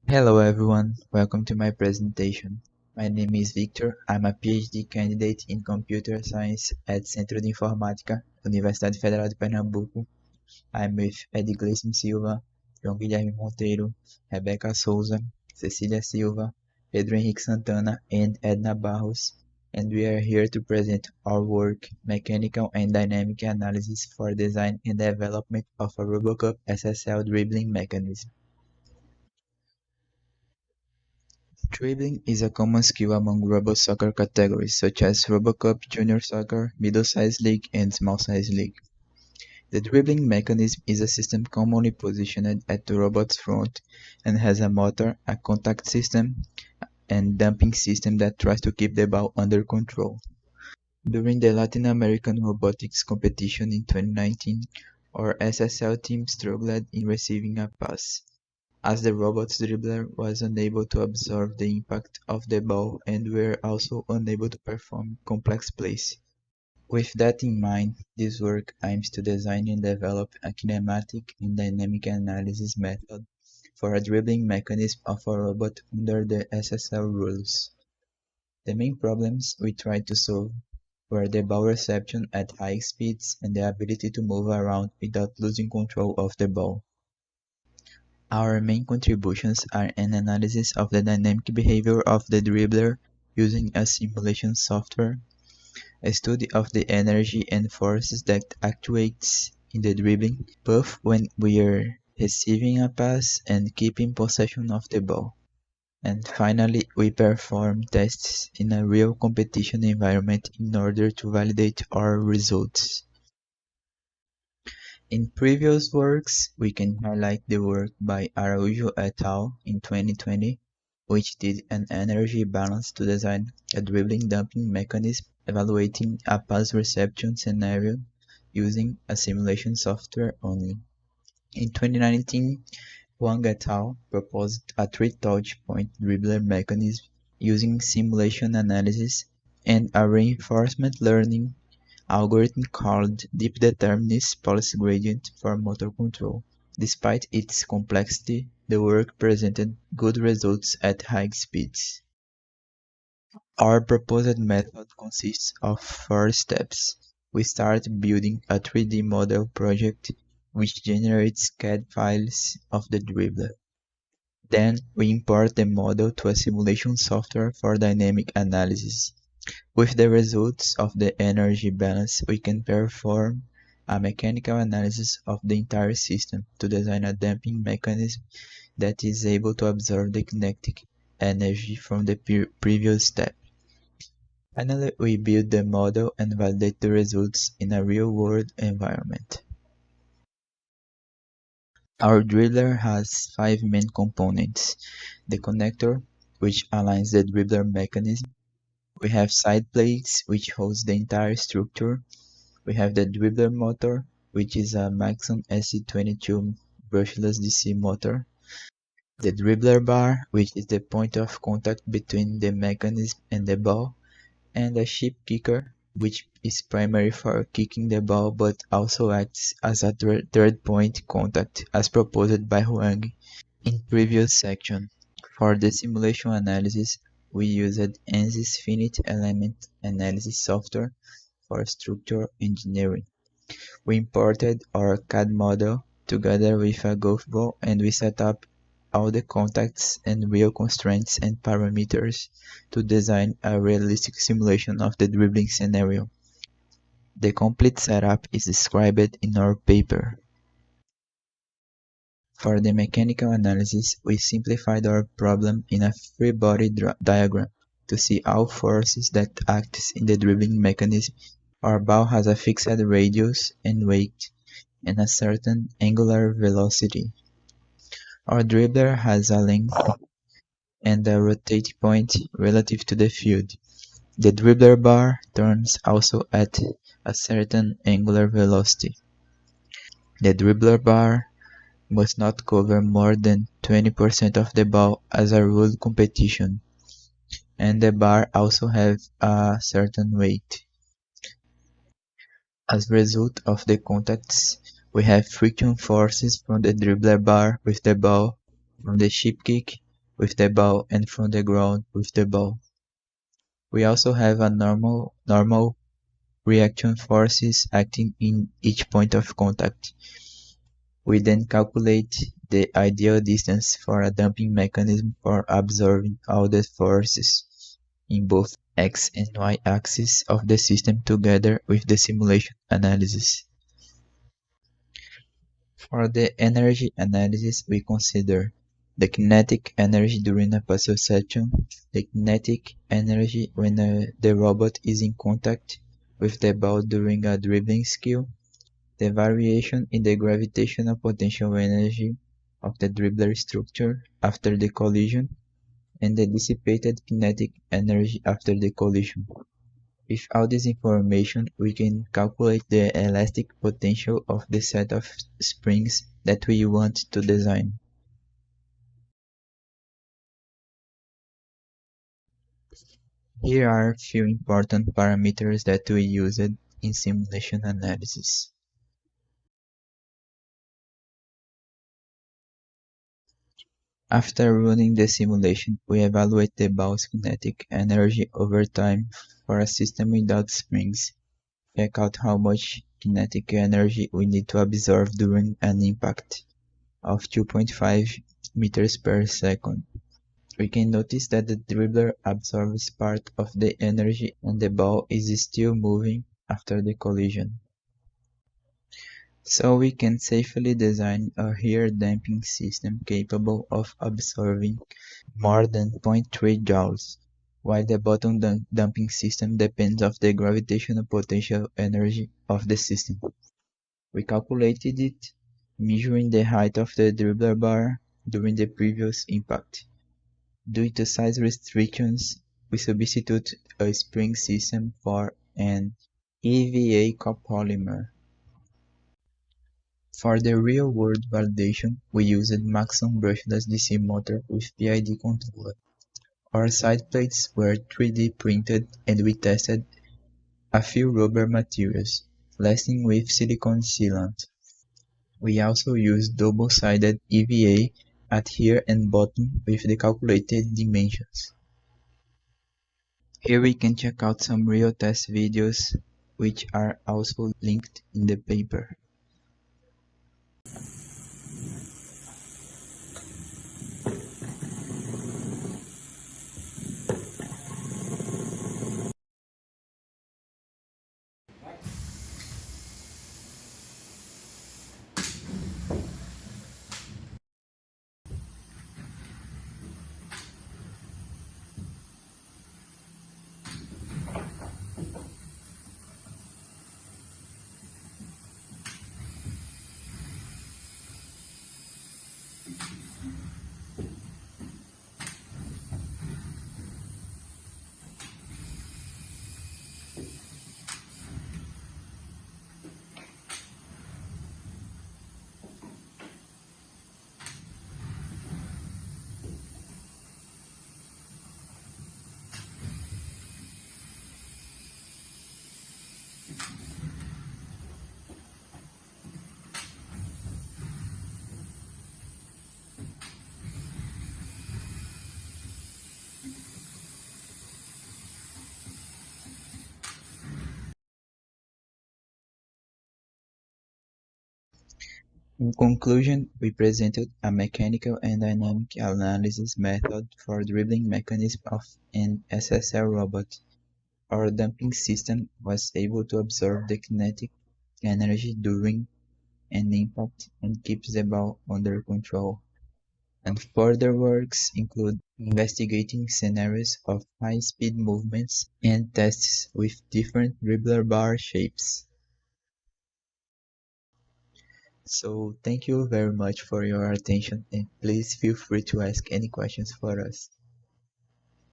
Hello everyone, welcome to my presentation. My name is Victor. I'm a PhD candidate in Computer Science at Centro de Informática, Universidade Federal de Pernambuco. I'm with Edgleison Silva, João Guilherme Monteiro, Rebeca Souza, Cecília Silva, Pedro Henrique Santana, and Edna Barros, and we are here to present our work, Mechanical and Dynamic Analysis for Design and Development of a RoboCup SSL Dribbling Mechanism. Dribbling is a common skill among robot soccer categories such as RoboCup, Junior Soccer, Middle-Size League, and Small-Size League. The dribbling mechanism is a system commonly positioned at the robot's front and has a motor, a contact system, and dumping system that tries to keep the ball under control. During the Latin American Robotics Competition in 2019, our SSL team struggled in receiving a pass, as the robot's dribbler was unable to absorb the impact of the ball and were also unable to perform complex plays. With that in mind, this work aims to design and develop a kinematic and dynamic analysis method for a dribbling mechanism of a robot under the SSL rules. The main problems we tried to solve were the ball reception at high speeds and the ability to move around without losing control of the ball. Our main contributions are an analysis of the dynamic behavior of the dribbler using a simulation software, a study of the energy and forces that actuates in the dribbling, both when we are receiving a pass and keeping possession of the ball. And finally, we perform tests in a real competition environment in order to validate our results. In previous works, we can highlight the work by Araújo et al. In 2020, which did an energy balance to design a dribbling dumping mechanism evaluating a pass reception scenario using a simulation software only. In 2019, Wang et al. Proposed a three-touch point dribbler mechanism using simulation analysis and a reinforcement learning algorithm called Deep Determinist Policy Gradient for motor control. Despite its complexity, the work presented good results at high speeds. Our proposed method consists of 4 steps. We start building a 3D model project which generates CAD files of the dribbler. Then we import the model to a simulation software for dynamic analysis. With the results of the energy balance, we can perform a mechanical analysis of the entire system to design a damping mechanism that is able to absorb the kinetic energy from the previous step. Finally, we build the model and validate the results in a real-world environment. Our dribbler has 5 main components: the connector, which aligns the dribbler mechanism. We have side plates, which holds the entire structure. We have the dribbler motor, which is a Maxon SC22 brushless DC motor. The dribbler bar, which is the point of contact between the mechanism and the ball. And a ship kicker, which is primary for kicking the ball but also acts as a third point contact, as proposed by Huang in previous section. For the simulation analysis, we used ANSYS finite element analysis software for structural engineering. We imported our CAD model together with a golf ball and we set up all the contacts and real constraints and parameters to design a realistic simulation of the dribbling scenario. The complete setup is described in our paper. For the mechanical analysis, we simplified our problem in a free body diagram to see all forces that act in the dribbling mechanism. Our ball has a fixed radius and weight and a certain angular velocity. Our dribbler has a length and a rotate point relative to the field. The dribbler bar turns also at a certain angular velocity. The dribbler bar must not cover more than 20% of the ball as a ruled competition, and the bar also has a certain weight. As a result of the contacts, we have friction forces from the dribbler bar with the ball from the ship kick with the ball and from the ground with the ball. We also have a normal reaction forces acting in each point of contact. We then calculate the ideal distance for a damping mechanism for absorbing all the forces in both x and y axes of the system together with the simulation analysis. For the energy analysis, we consider the kinetic energy during a passive section, the kinetic energy when the robot is in contact with the ball during a dribbling skill, the variation in the gravitational potential energy of the dribbler structure after the collision, and the dissipated kinetic energy after the collision. With all this information, we can calculate the elastic potential of the set of springs that we want to design. Here are a few important parameters that we used in simulation analysis. After running the simulation, we evaluate the ball's kinetic energy over time for a system without springs, check out how much kinetic energy we need to absorb during an impact of 2.5 meters per second. We can notice that the dribbler absorbs part of the energy and the ball is still moving after the collision. So we can safely design a rear damping system capable of absorbing more than 0.3 joules, while the bottom damping system depends on the gravitational potential energy of the system. We calculated it measuring the height of the dribbler bar during the previous impact. Due to size restrictions, we substitute a spring system for an EVA copolymer. For the real-world validation, we used Maxon brushless DC motor with PID controller. Our side plates were 3D printed and we tested a few rubber materials, lasting with silicone sealant. We also used double-sided EVA at here and bottom with the calculated dimensions. Here we can check out some real test videos which are also linked in the paper. In conclusion, we presented a mechanical and dynamic analysis method for dribbling mechanism of an SSL robot. Our damping system was able to absorb the kinetic energy during an impact and keeps the ball under control. And further works include investigating scenarios of high-speed movements and tests with different dribbler bar shapes. So thank you very much for your attention and please feel free to ask any questions for us.